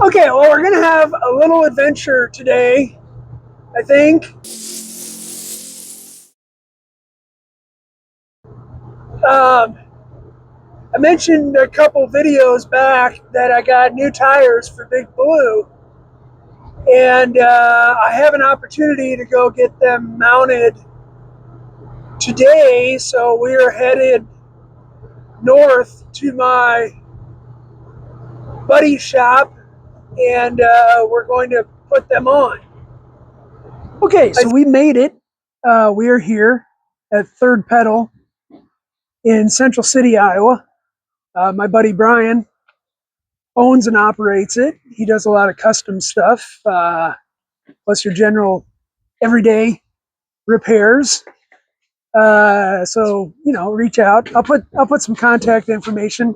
Okay, well, we're going to have a little adventure today, I think. I mentioned a couple videos back that I got new tires for Big Blue, and I have an opportunity to go get them mounted today, so we are headed north to my buddy's shop, and we're going to put them on. Okay, so we made it. We are here at Third Pedal in Central City, Iowa. My buddy Brian owns and operates it. He does a lot of custom stuff, plus your general everyday repairs. So reach out. I'll put some contact information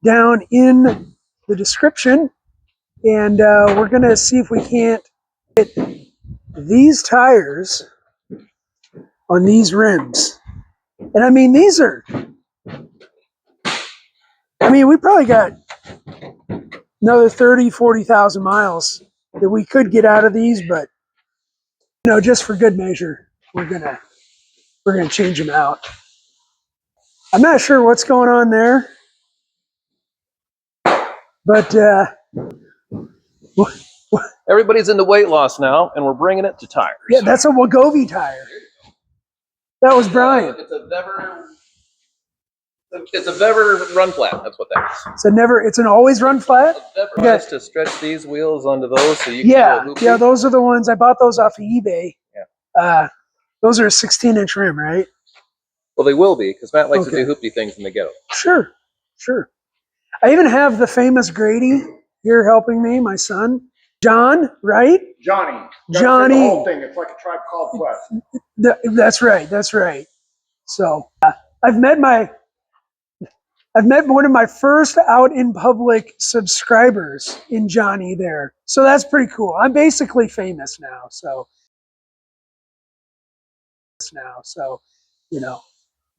down in the description, and we're gonna see if we can't get these tires on these rims. And I mean, we probably got another 40,000 miles that we could get out of these, but just for good measure, we're gonna change them out. I'm not sure what's going on there, but everybody's into weight loss now, and we're bringing it to tires. Yeah, that's a Wagovi tire. That was Brian. It's a Vever run flat. That's what that is. It's an always run flat. Vever just to stretch these wheels onto those, so you can go hoopty. Yeah, those are the ones I bought. Those off of eBay. Yeah. Those are a 16-inch rim, right? Well, they will be, because Matt likes to do hoopty things in the ghetto. Sure. I even have the famous Grady here helping me, my son. John, right? Johnny. Johnny. The whole thing. It's like a Tribe Called Quest. That's right. So I've met one of my first out in public subscribers in Johnny there. So that's pretty cool. I'm basically famous now. So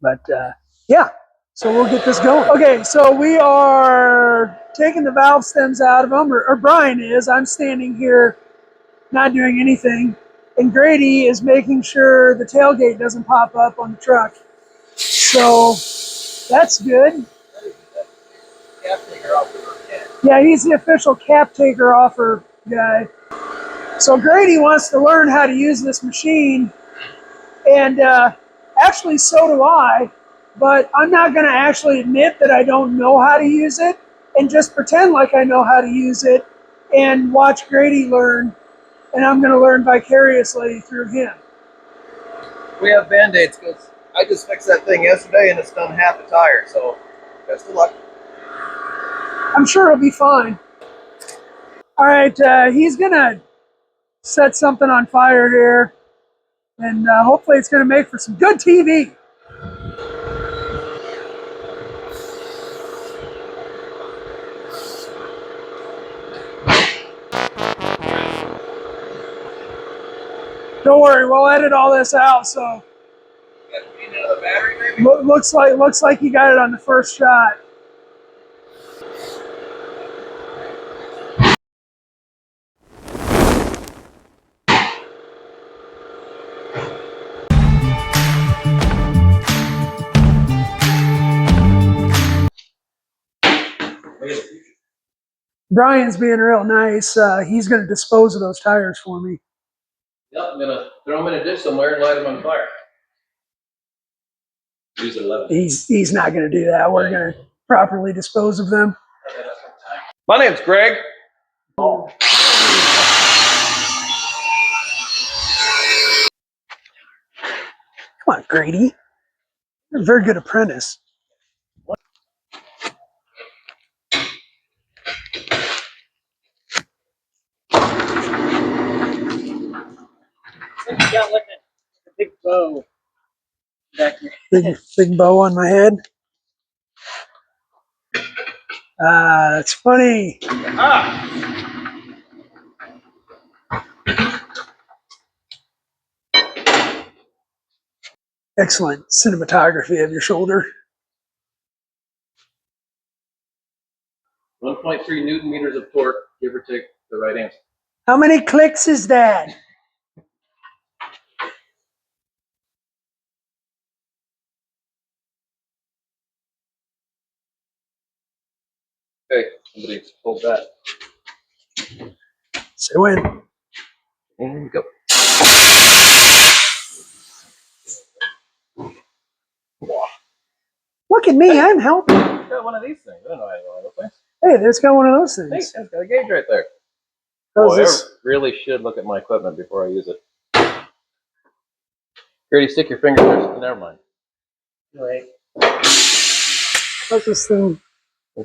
but yeah. So we'll get this going. Okay, so we are taking the valve stems out of them, or Brian is. I'm standing here not doing anything. And Grady is making sure the tailgate doesn't pop up on the truck. So that's good. Yeah, he's the official cap taker offer guy. So Grady wants to learn how to use this machine. And actually, so do I. But I'm not going to actually admit that I don't know how to use it and just pretend like I know how to use it and watch Grady learn. And I'm going to learn vicariously through him. We have Band-Aids because I just fixed that thing yesterday and it's done half the tire. So best of luck. I'm sure it'll be fine. All right, he's going to set something on fire here. And hopefully it's going to make for some good TV. Don't worry, we'll edit all this out. So another battery, maybe? looks like you got it on the first shot. Brian's being real nice. He's going to dispose of those tires for me. Yep, I'm going to throw them in a dish somewhere and light them on fire. Use 11. He's not going to do that. We're going to properly dispose of them. My name's Greg. Oh. Come on, Grady. You're a very good apprentice. You got like a big bow back here. Big bow on my head. That's funny. Excellent cinematography of your shoulder. 1.3 Newton meters of torque. give or take the right answer. How many clicks is that? Okay, somebody hold that. Say when. And go. Look at me, I'm helping. Got one of these things. I don't know how to go on those things. Hey, there's got one of those Hey, things. it's got a gauge right there. How's Boy, this? I really should look at my equipment before I use it. Grady, stick your finger there. Never mind. Right. How's this thing?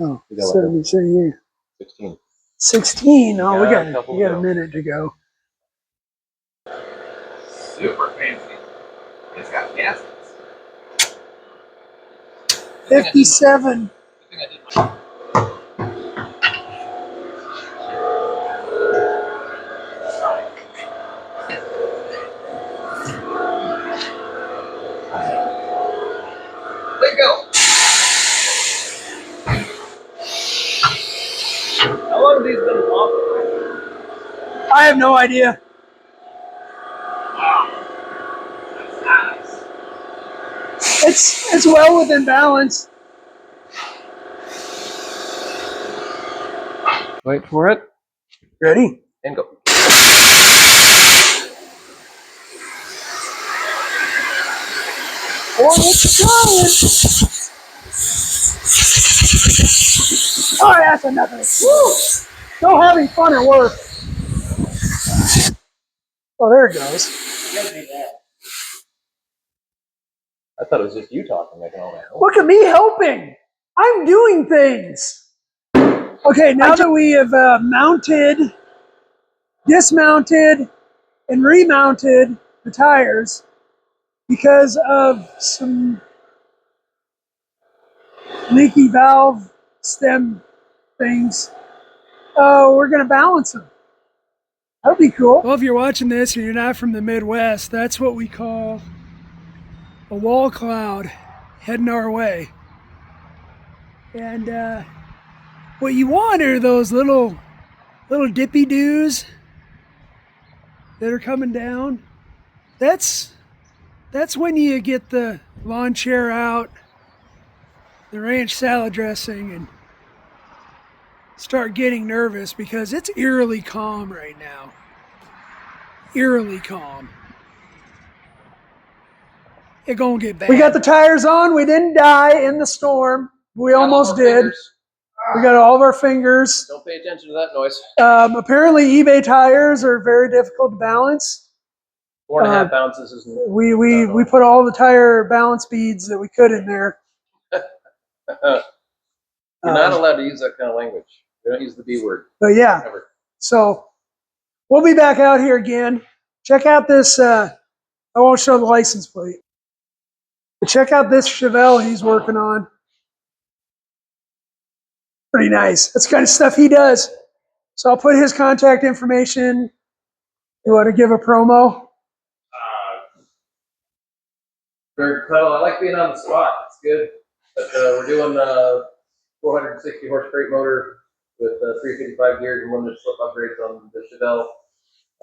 Oh, You got like 70, 16. 16. Oh, we Got a got couple we got to a go. minute to go. Super fancy. It's got gaskets. 57. Let go. How long have these been off? I have no idea. It's well within balance. Wait for it. Ready? And go. Oh, it's going. Oh, that's another. Woo! Still having fun at work. Oh, there it goes. I thought it was just you talking, making all that. Look at me helping. I'm doing things. Okay, now that we have mounted, dismounted, and remounted the tires because of some leaky valve stem things, we're going to balance them. That'll be cool. Well, if you're watching this and you're not from the Midwest, that's what we call a wall cloud heading our way. And what you want are those little dippy doos that are coming down. That's when you get the lawn chair out, the ranch salad dressing, and start getting nervous because it's eerily calm right now. Eerily calm. It gonna get bad. We got the tires on. We didn't die in the storm. We almost did. Fingers. We got all of our fingers. Don't pay attention to that noise. Apparently, eBay tires are very difficult to balance. 4.5 ounces is. We put all the tire balance beads that we could in there. You're not allowed to use that kind of language. We don't use the B word. But yeah, Ever. so we'll be back out here again. Check out this. I won't show the license plate, but check out this Chevelle he's working on. Pretty nice. That's the kind of stuff he does. So I'll put his contact information. You want to give a promo? Very pedal. I like being on the spot. It's good. But we're doing 460 horse crate motor with 355 gears and limited slip upgrades on the Chevelle.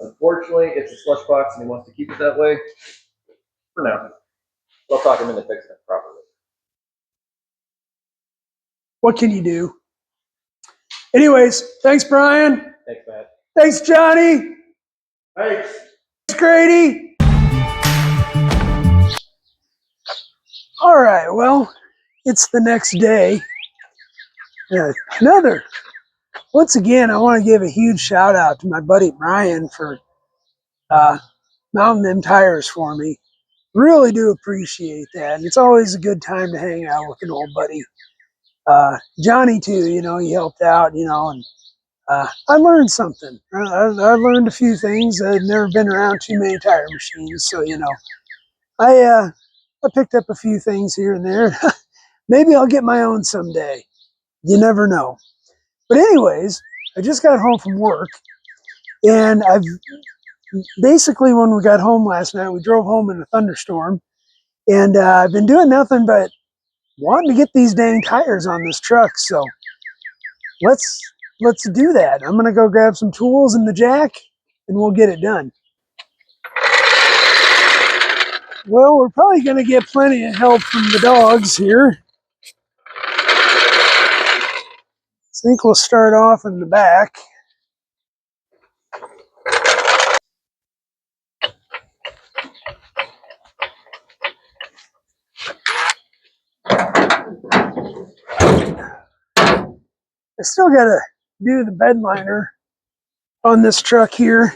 Unfortunately, it's a slush box and he wants to keep it that way for now. I'll talk him into fixing it properly. What can you do? Anyways, thanks, Brian. Thanks, Matt. Thanks, Johnny. Thanks. Thanks, Grady. All right, well, it's the next day. Once again, I want to give a huge shout out to my buddy Brian for mounting them tires for me. Really do appreciate that. And it's always a good time to hang out with an old buddy. Johnny too, he helped out, and I learned something. I learned a few things. I'd never been around too many tire machines, so I picked up a few things here and there. Maybe I'll get my own someday. You never know. But anyways, I just got home from work, and basically when we got home last night, we drove home in a thunderstorm, and I've been doing nothing but wanting to get these dang tires on this truck. So let's let's do that. I'm gonna go grab some tools and the jack, and we'll get it done. Well, we're probably gonna get plenty of help from the dogs here. I think we'll start off in the back. I still gotta do the bed liner on this truck here.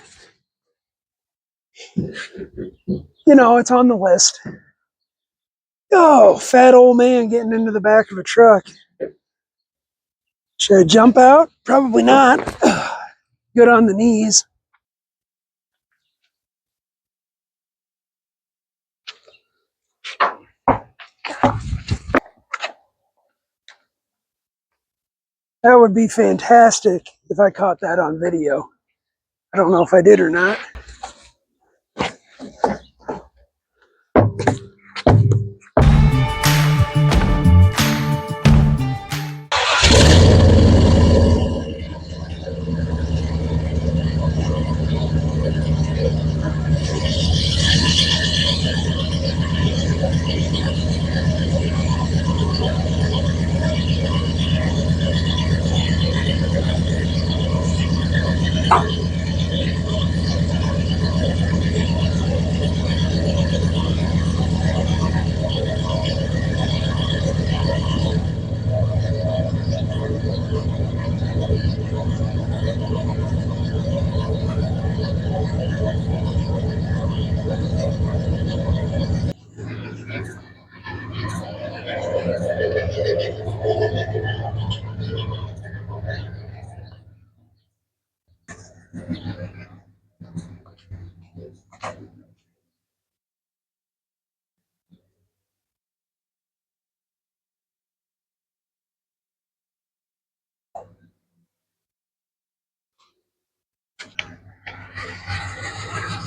You know, it's on the list. Oh, fat old man getting into the back of a truck. Should I jump out? Probably not. Good on the knees. That would be fantastic if I caught that on video. I don't know if I did or not.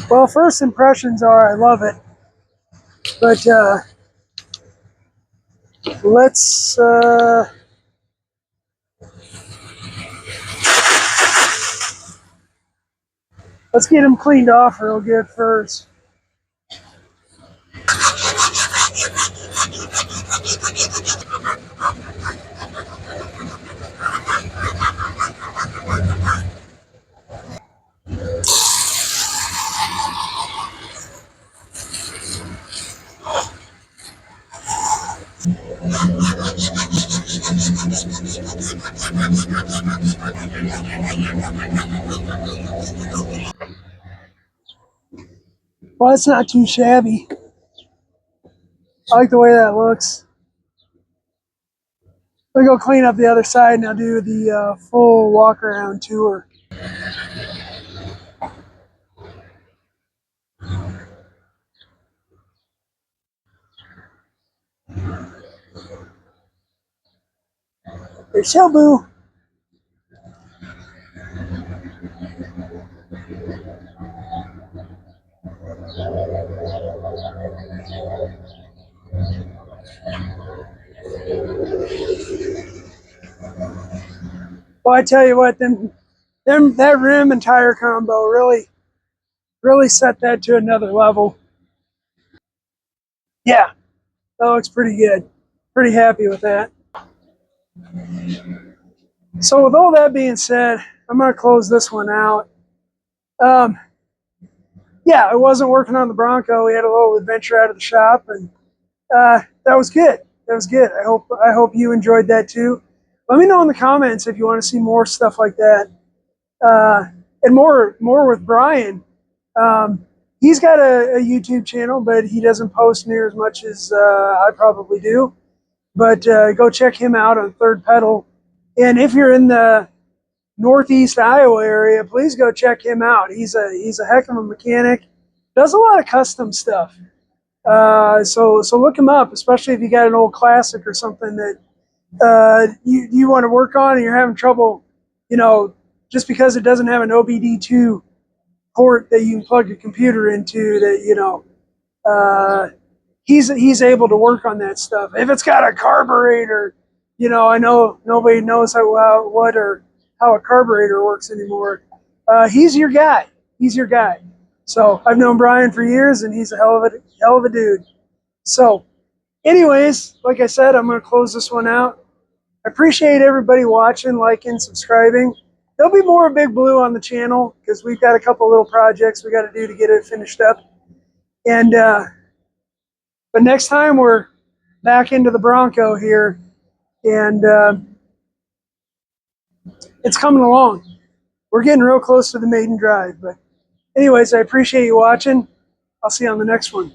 Well, first impressions are I love it. But let's get them cleaned off real good first. Well, it's not too shabby. I like the way that looks. I'll go clean up the other side and I'll do the full walk around tour. Hey, Shelboo. Well, I tell you what, that rim and tire combo really set that to another level. Yeah, that looks pretty good. Pretty happy with that. So with all that being said, I'm going to close this one out. Yeah, I wasn't working on the Bronco. We had a little adventure out of the shop, and that was good. That was good. I hope you enjoyed that too. Let me know in the comments if you want to see more stuff like that, and more with Brian. He's got a YouTube channel, but he doesn't post near as much as I probably do. But go check him out on Third Pedal. And if you're in the Northeast Iowa area, please go check him out. He's a heck of a mechanic. Does a lot of custom stuff. So look him up, especially if you got an old classic or something that you want to work on and you're having trouble, just because it doesn't have an OBD2 port that you can plug your computer into, that he's able to work on that stuff. If it's got a carburetor, I know nobody knows how a carburetor works anymore, he's your guy. He's your guy. So I've known Brian for years, and he's a hell of a dude. So, anyways, like I said, I'm going to close this one out. I appreciate everybody watching, liking, subscribing. There'll be more Big Blue on the channel because we've got a couple little projects we got to do to get it finished up. And but next time we're back into the Bronco here, and it's coming along. We're getting real close to the maiden drive. But anyways, I appreciate you watching. I'll see you on the next one.